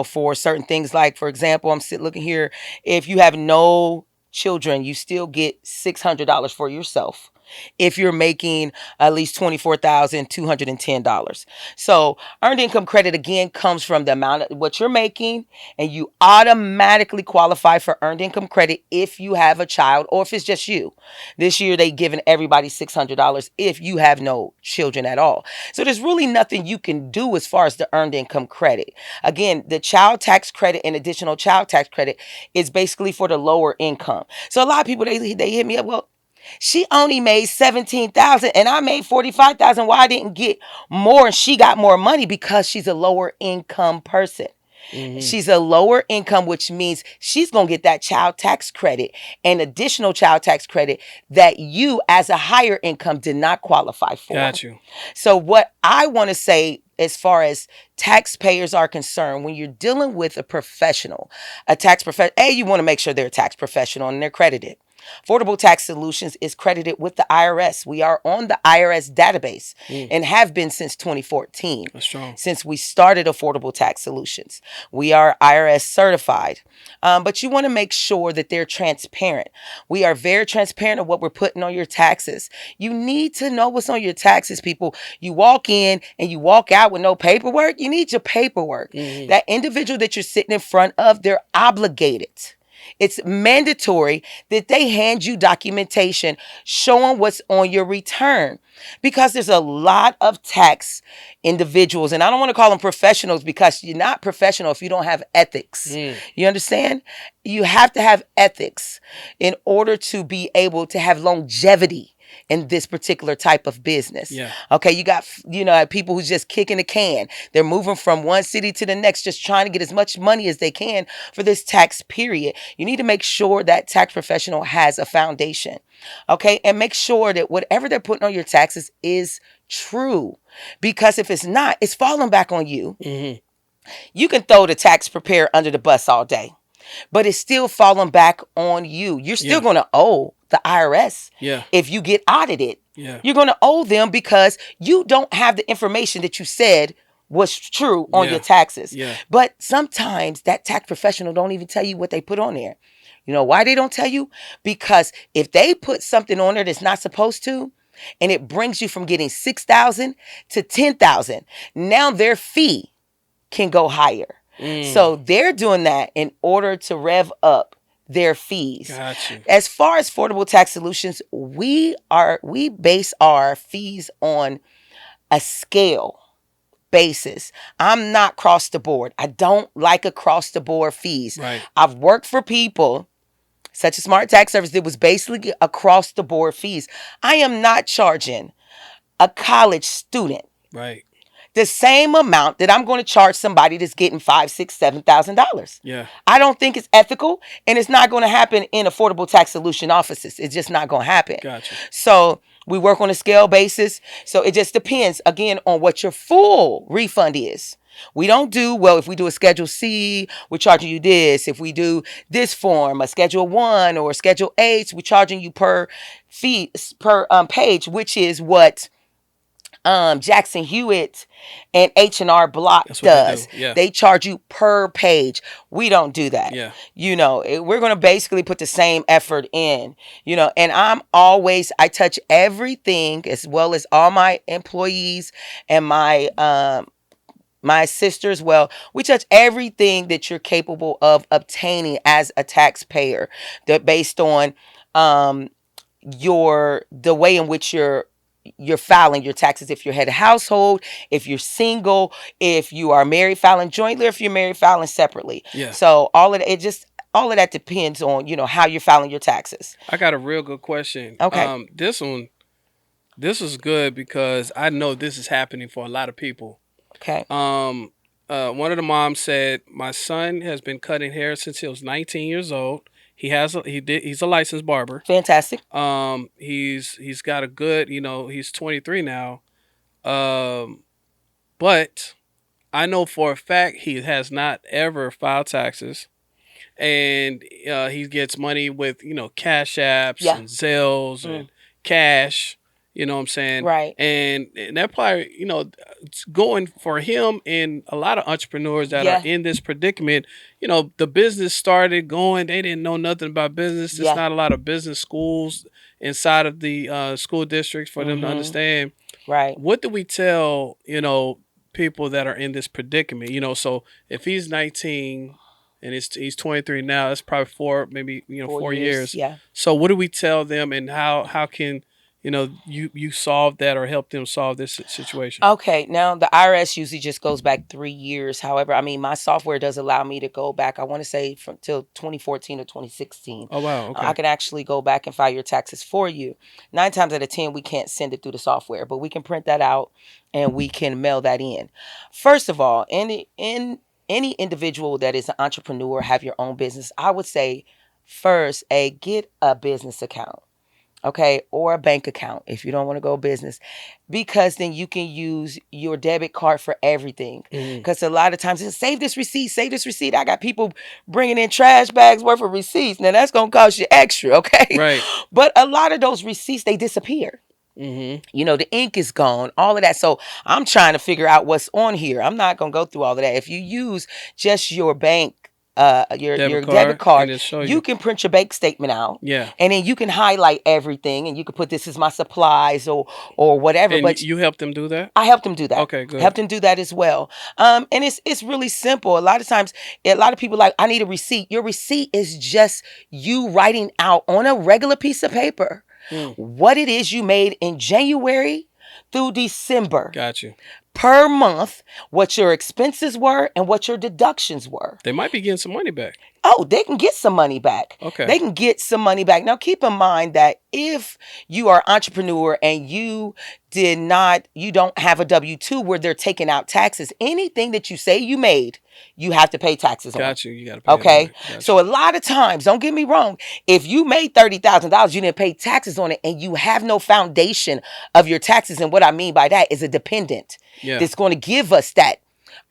for certain things. Like, for example, I'm looking here. If you have no children, you still get $600 for yourself if you're making at least $24,210. So earned income credit, again, comes from the amount of what you're making, and you automatically qualify for earned income credit if you have a child or if it's just you. This year, they given everybody $600 if you have no children at all. So there's really nothing you can do as far as the earned income credit. Again, the child tax credit and additional child tax credit is basically for the lower income. So a lot of people, they hit me up, well, she only made $17,000 and I made $45,000. Why I didn't get more and she got more money? Because she's a lower income person. Mm-hmm. She's a lower income, which means she's going to get that child tax credit and additional child tax credit that you as a higher income did not qualify for. Got you. So what I want to say as far as taxpayers are concerned, when you're dealing with a professional, a tax professional, you want to make sure they're a tax professional and they're credited. Affordable Tax Solutions is credited with the IRS. We are on the IRS database and have been since 2014. That's strong. Since we started Affordable Tax Solutions. We are IRS certified. But you want to make sure that they're transparent. We are very transparent of what we're putting on your taxes. You need to know what's on your taxes, people. You walk in and you walk out with no paperwork. You need your paperwork. Mm-hmm. That individual that you're sitting in front of, they're obligated. It's mandatory that they hand you documentation showing what's on your return, because there's a lot of tax individuals, and I don't want to call them professionals because you're not professional if you don't have ethics. You understand? You have to have ethics in order to be able to have longevity in this particular type of business. Yeah. Okay, you got people who's just kicking the can. They're moving from one city to the next, just trying to get as much money as they can for this tax period. You need to make sure that tax professional has a foundation. Okay, and make sure that whatever they're putting on your taxes is true. Because if it's not, it's falling back on you. Mm-hmm. You can throw the tax preparer under the bus all day, but it's still falling back on you. You're still going to owe the IRS. If you get audited, you're going to owe them because you don't have the information that you said was true on your taxes. But sometimes that tax professional don't even tell you what they put on there. You know why they don't tell you? Because if they put something on there that's not supposed to, and it brings you from getting 6,000 to 10,000. Now their fee can go higher. So they're doing that in order to rev up their fees. Got you. As far as Affordable Tax Solutions, we base our fees on a scale basis. I'm not across the board. I don't like across the board fees. Right. I've worked for people such as Smart Tax Service that was basically across the board fees. I am not charging a college student Right. the same amount that I'm going to charge somebody that's getting $5,000, $6,000, $7,000. Yeah. I don't think it's ethical, and it's not going to happen in Affordable Tax Solution offices. It's just not going to happen. Gotcha. So we work on a scale basis. So it just depends, again, on what your full refund is. We don't do, well, if we do a Schedule C, we're charging you this. If we do this form, a Schedule 1 or Schedule 8, we're charging you per fee, per page, which is what Jackson Hewitt and H&R Block does. They do. Yeah. They charge you per page. We don't do that. Yeah. We're going to basically put the same effort in, and I touch everything, as well as all my employees and my sisters. Well, we touch everything that you're capable of obtaining as a taxpayer, that based on the way in which you're filing your taxes. If you're head of household, if you're single, if you are married filing jointly, or if you're married filing separately. Yeah. So all of that depends on how you're filing your taxes. I got a real good question. Okay. This is good because I know this is happening for a lot of people. Okay. One of the moms said, my son has been cutting hair since he was 19 years old. He's a licensed barber. Fantastic. He's got a good, he's 23 now. But I know for a fact he has not ever filed taxes. And he gets money with, Cash Apps and Zelles and cash. You know what I'm saying? Right. And that probably, it's going for him and a lot of entrepreneurs that are in this predicament. The business started going. They didn't know nothing about business. There's not a lot of business schools inside of the school districts for them to understand. Right. What do we tell, people that are in this predicament? So if he's 19 and he's 23 now, that's probably 4 years. Yeah. So what do we tell them, and how can you solve that or help them solve this situation? Okay. Now, the IRS usually just goes back 3 years. However, my software does allow me to go back, I want to say, till 2014 or 2016. Oh, wow. Okay. I can actually go back and file your taxes for you. 9 times out of 10, we can't send it through the software, but we can print that out and we can mail that in. First of all, any individual that is an entrepreneur, have your own business, I would say first, get a business account. Okay, or a bank account if you don't want to go business, because then you can use your debit card for everything. Because a lot of times it's save this receipt. I got people bringing in trash bags worth of receipts. Now that's gonna cost you extra, okay? Right. But a lot of those receipts, they disappear. The ink is gone, all of that. So I'm trying to figure out what's on here. I'm not gonna go through all of that. If you use just your bank, your debit card, you can print your bank statement out. Yeah. And then you can highlight everything, and you can put, this is my supplies or whatever. And but you help them do that? I help them do that. Okay, good. Help them do that as well. And it's really simple. A lot of times, a lot of people like, I need a receipt. Your receipt is just you writing out on a regular piece of paper what it is you made in January through December. Got you. Per month, what your expenses were and what your deductions were. They might be getting some money back. Oh, they can get some money back. Okay. They can get some money back. Now, keep in mind that if you are an entrepreneur and you don't have a W-2 where they're taking out taxes, anything that you say you made, you have to pay taxes on. Got you. You got to pay. Okay. So a lot of times, don't get me wrong, if you made $30,000, you didn't pay taxes on it, and you have no foundation of your taxes. And what I mean by that is a dependent that's going to give us that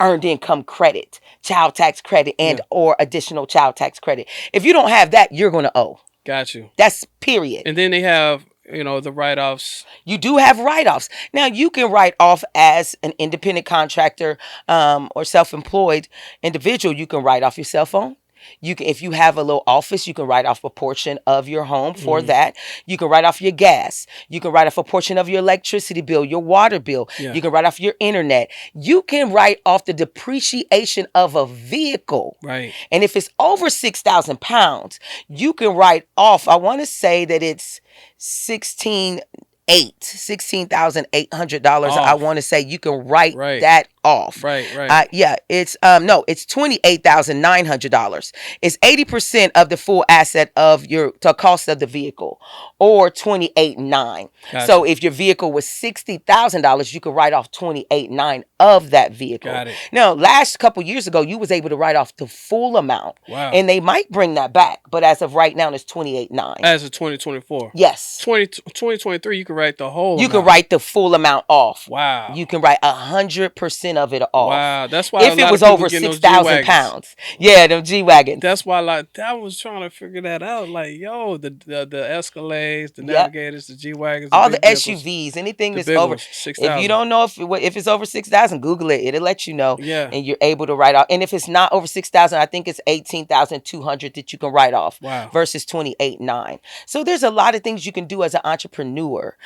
earned income credit, child tax credit, and or additional child tax credit. If you don't have that, you're going to owe. Got you. That's period. And then they have, the write-offs. You do have write-offs. Now, you can write off as an independent contractor or self-employed individual. You can write off your cell phone. You can, if you have a little office, you can write off a portion of your home for Mm. that. You can write off your gas. You can write off a portion of your electricity bill, your water bill. Yeah. You can write off your internet. You can write off the depreciation of a vehicle. Right. And if it's over 6,000 pounds, you can write off, I want to say that it's 16,800 dollars. I Off. want to say you can write Right. that off. Right. Right. Yeah, it's no, it's $28,900. It's 80% of the full asset of your the cost of the vehicle, or 28,900. Gotcha. So if your vehicle was $60,000, you could write off 28,900 of that vehicle. Got it. Now, last couple years ago, you was able to write off the full amount. Wow. And they might bring that back, but as of right now, it's 28,900. As of 2024. Yes. 2023, you can write the whole You amount. can write the full amount off. Wow. You can write 100% of it off. Wow. That's why If it was over 6,000 pounds. Yeah, them G-Wagons. That's why, like, I was trying to figure that out. Like, yo, the Escalades, the Navigators, the G-Wagons, all the vehicles, SUVs, anything that's big over ones, 6,000. If you don't know if it's over 6,000, Google it. It'll let you know. Yeah. And you're able to write off. And if it's not over 6,000, I think it's 18,200 that you can write off. Wow. Versus 28,900. So there's a lot of things you can do as an entrepreneur.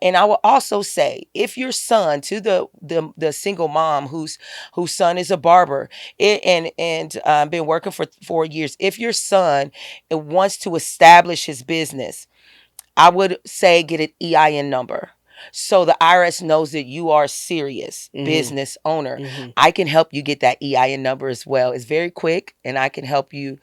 And I will also say, if your son, to the single mom whose son is a barber and been working for 4 years, if your son wants to establish his business, I would say get an EIN number. So the IRS knows that you are a serious business owner. I can help you get that EIN number as well. It's very quick, and I can help you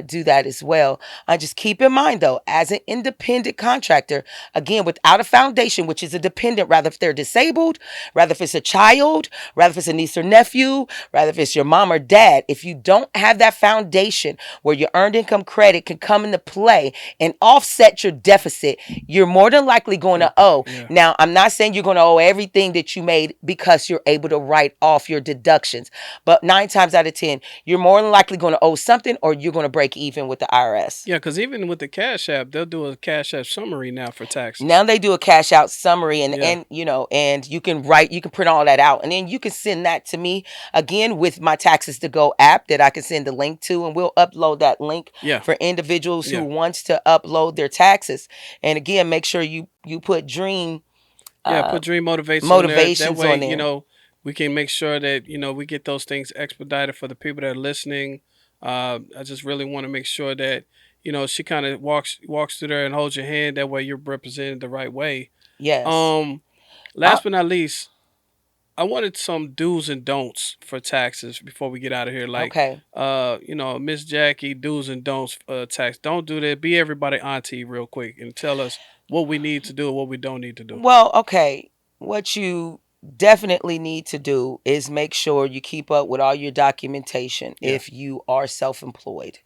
do that as well. Just keep in mind, though, as an independent contractor, again, without a foundation, which is a dependent, rather if they're disabled, rather if it's a child, rather if it's a niece or nephew, rather if it's your mom or dad, if you don't have that foundation where your earned income credit can come into play and offset your deficit, you're more than likely going to owe. Yeah. Now, I'm not saying you're going to owe everything that you made because you're able to write off your deductions. But 9 times out of 10, you're more than likely going to owe something, or you're going to break even with the IRS. Yeah, because even with the Cash App, they'll do a Cash App summary now for taxes. Now they do a cash out summary, and you can print all that out, and then you can send that to me again with my Taxes to Go app that I can send the link to, and we'll upload that link for individuals who wants to upload their taxes. And again, make sure you put Dream. Put Dream Motivations Motivations on there. on there. We can make sure that, we get those things expedited for the people that are listening. I just really want to make sure that, she kind of walks through there and holds your hand. That way you're represented the right way. Yes. Last but not least, I wanted some do's and don'ts for taxes before we get out of here. Like, Miss Jackie, do's and don'ts tax. Don't do that. Be everybody auntie real quick and tell us what we need to do and what we don't need to do. Well, okay. What you definitely need to do is make sure you keep up with all your documentation if you are self-employed.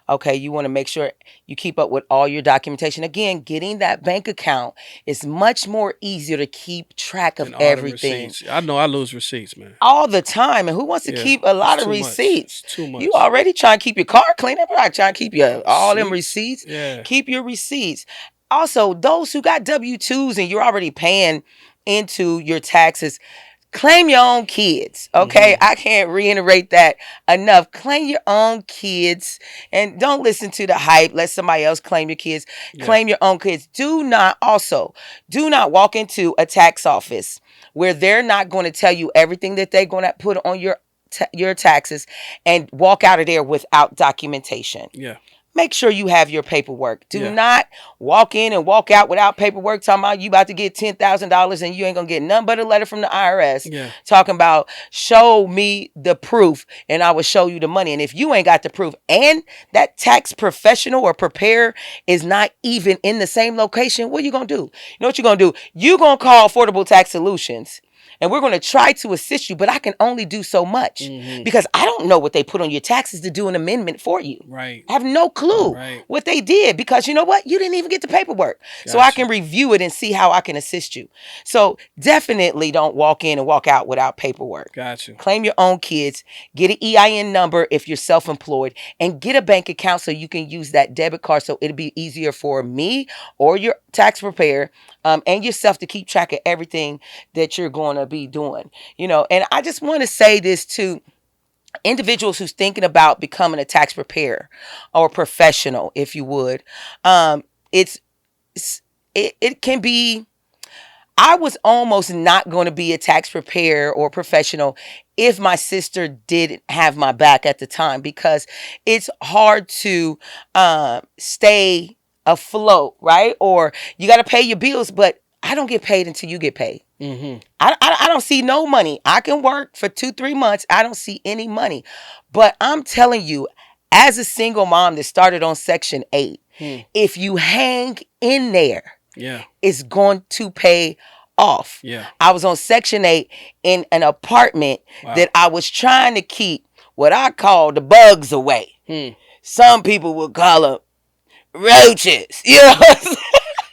Okay, you want to make sure you keep up with all your documentation. Again, getting that bank account is much more easier to keep track of everything. I know I lose receipts, man. All the time. And who wants to keep a lot of receipts? It's too much. You already trying to keep your car clean. Everybody trying to keep all them receipts. Yeah. Keep your receipts. Also, those who got W-2s and you're already paying into your taxes, claim your own kids. Okay. I can't reiterate that enough. Claim your own kids and don't listen to the hype. Let somebody else claim your kids. Claim your own kids. Do not walk into a tax office where they're not going to tell you everything that they're going to put on your taxes and walk out of there without documentation. Yeah. Make sure you have your paperwork. Do not walk in and walk out without paperwork talking about you about to get $10,000 and you ain't going to get nothing but a letter from the IRS talking about show me the proof and I will show you the money. And if you ain't got the proof and that tax professional or preparer is not even in the same location, what are you going to do? You know what you're going to do? You're going to call Affordable Tax Solutions. And we're going to try to assist you, but I can only do so much because I don't know what they put on your taxes to do an amendment for you. Right. I have no clue what they did because you know what? You didn't even get the paperwork. Gotcha. So I can review it and see how I can assist you. So definitely don't walk in and walk out without paperwork. Gotcha. Claim your own kids. Get an EIN number if you're self-employed and get a bank account so you can use that debit card so it'll be easier for me or your tax preparer and yourself to keep track of everything that you're going to be doing, and I just want to say this too. individuals who's thinking about becoming a tax preparer or professional, if you would, um, it's it can be. I was almost not going to be a tax preparer or professional if my sister didn't have my back at the time, because it's hard to stay afloat, right? Or you got to pay your bills, but I don't get paid until you get paid. Mm-hmm. I don't see no money. I can work for 2-3 months. I don't see any money. But I'm telling you, as a single mom that started on Section 8, if you hang in there, Yeah. it's going to pay off. Yeah. I was on Section 8 in an apartment that I was trying to keep what I call the bugs away. Some people would call them roaches. You know what I'm saying?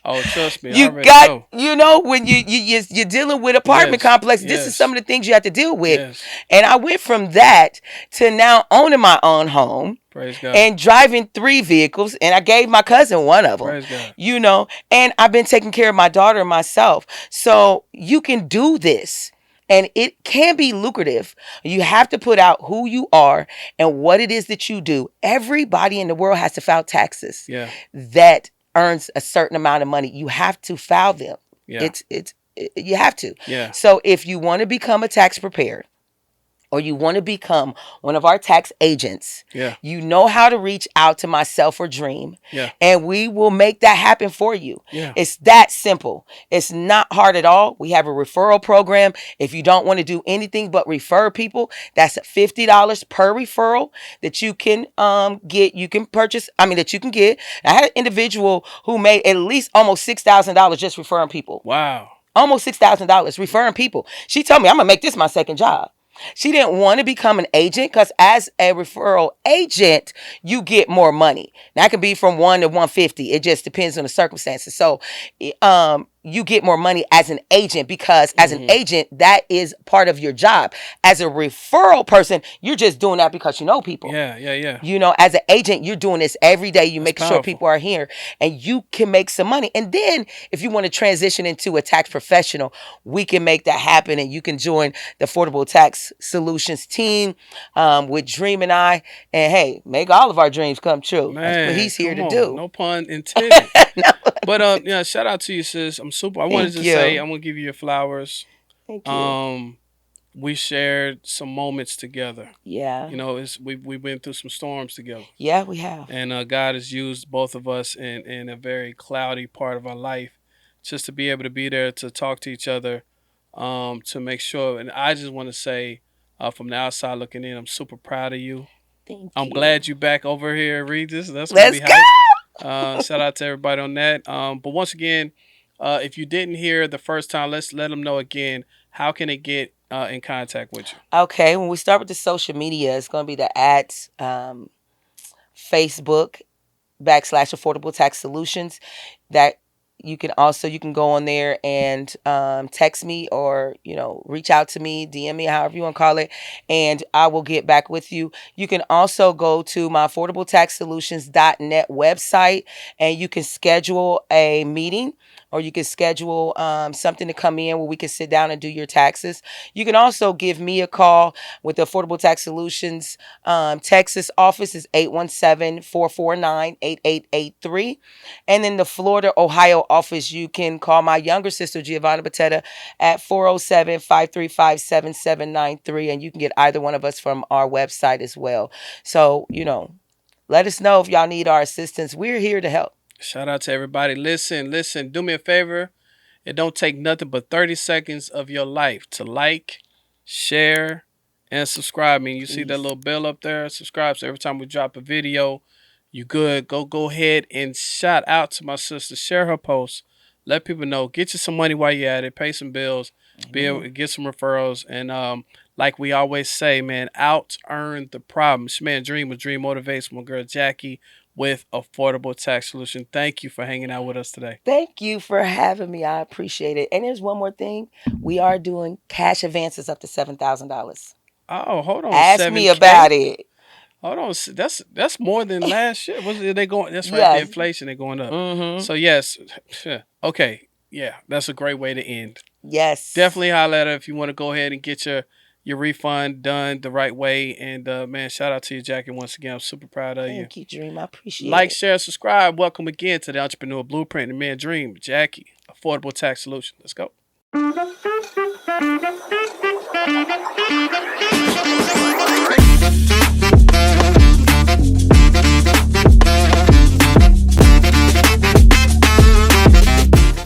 Oh, trust me, I You already got, know. when you're dealing with apartment Yes. complex, this is Yes. some of the things you have to deal with. Yes. And I went from that to now owning my own home Praise God. and driving 3 vehicles, and I gave my cousin one of them. Praise God. And I've been taking care of my daughter and myself. So you can do this. And it can be lucrative. You have to put out who you are and what it is that you do. Everybody in the world has to file taxes. Yeah. That earns a certain amount of money. You have to file them. Yeah. You have to. Yeah. So if you want to become a tax preparer, or you want to become one of our tax agents, Yeah. you know how to reach out to myself or Dream, Yeah. and we will make that happen for you. Yeah. It's that simple. It's not hard at all. We have a referral program. If you don't want to do anything but refer people, that's $50 per referral that you can get. You can purchase. That you can get. I had an individual who made at least almost $6,000 just referring people. Wow. Almost $6,000 referring people. She told me, I'm gonna make this my second job. She didn't want to become an agent because as a referral agent, you get more money. Now, it can be from 1 to 150. It just depends on the circumstances. So, you get more money as an agent because as an agent, that is part of your job. As a referral person, you're just doing that because you know people. Yeah. Yeah. Yeah. As an agent, you're doing this every day. You're making sure powerful. people are here and you can make some money. And then if you want to transition into a tax professional, we can make that happen. And you can join the Affordable Tax Solutions team with Dream and I. And hey, make all of our dreams come true. Man, that's what he's here to come do. on. No pun intended. No. But yeah, shout out to you, sis. I'm super. I wanted to you. say I'm gonna give you your flowers. Thank you. We shared some moments together. Yeah. We went through some storms together. Yeah, we have. And God has used both of us in a very cloudy part of our life, just to be able to be there to talk to each other, to make sure. And I just want to say, from the outside looking in, I'm super proud of you. Thank you. I'm glad you back over here, Regis. That's Let's gonna be go. hype. Shout out to everybody on that. But once again, if you didn't hear the first time, let's let them know again. How can they get in contact with you? Okay, when we start with the social media, it's going to be the at Facebook / Affordable Tax Solutions. That you can go on there and text me or reach out to me, DM me, however you want to call it, and I will get back with you. You can also go to my affordabletaxsolutions.net website and you can schedule a meeting, or you can schedule something to come in where we can sit down and do your taxes. You can also give me a call with the Affordable Tax Solutions Texas office is 817-449-8883. And then the Florida, Ohio office, you can call my younger sister, Giovanna Batetta, at 407-535-7793. And you can get either one of us from our website as well. So, let us know if y'all need our assistance. We're here to help. Shout out to everybody. Listen. Do me a favor. It don't take nothing but 30 seconds of your life to like, share, and subscribe. You see that little bell up there? Subscribe. So every time we drop a video, you good. Go ahead and shout out to my sister. Share her post. Let people know. Get you some money while you're at it. Pay some bills. Be able to get some referrals. And like we always say, man, out earn the problem. It's your man Dream with Dream Motivates. My girl Jackie with Affordable Tax Solution. Thank you for hanging out with us today. Thank you for having me. I appreciate it. And there's one more thing. We are doing cash advances up to $7,000. Oh, hold on. Ask 7K? me about it. Hold on. That's more than last year. They going? That's right. Yes. The inflation, they're going up. Mm-hmm. So yes. Okay. Yeah, that's a great way to end. Yes. Definitely holler at her if you want to go ahead and get your your refund done the right way. And man, shout out to you, Jackie. Once again, I'm super proud of you. Thank you, Dream. I appreciate Like, it. share, subscribe. Welcome again to the Entrepreneur Blueprint and Man Dream. Jackie, Affordable Tax Solution. Let's go.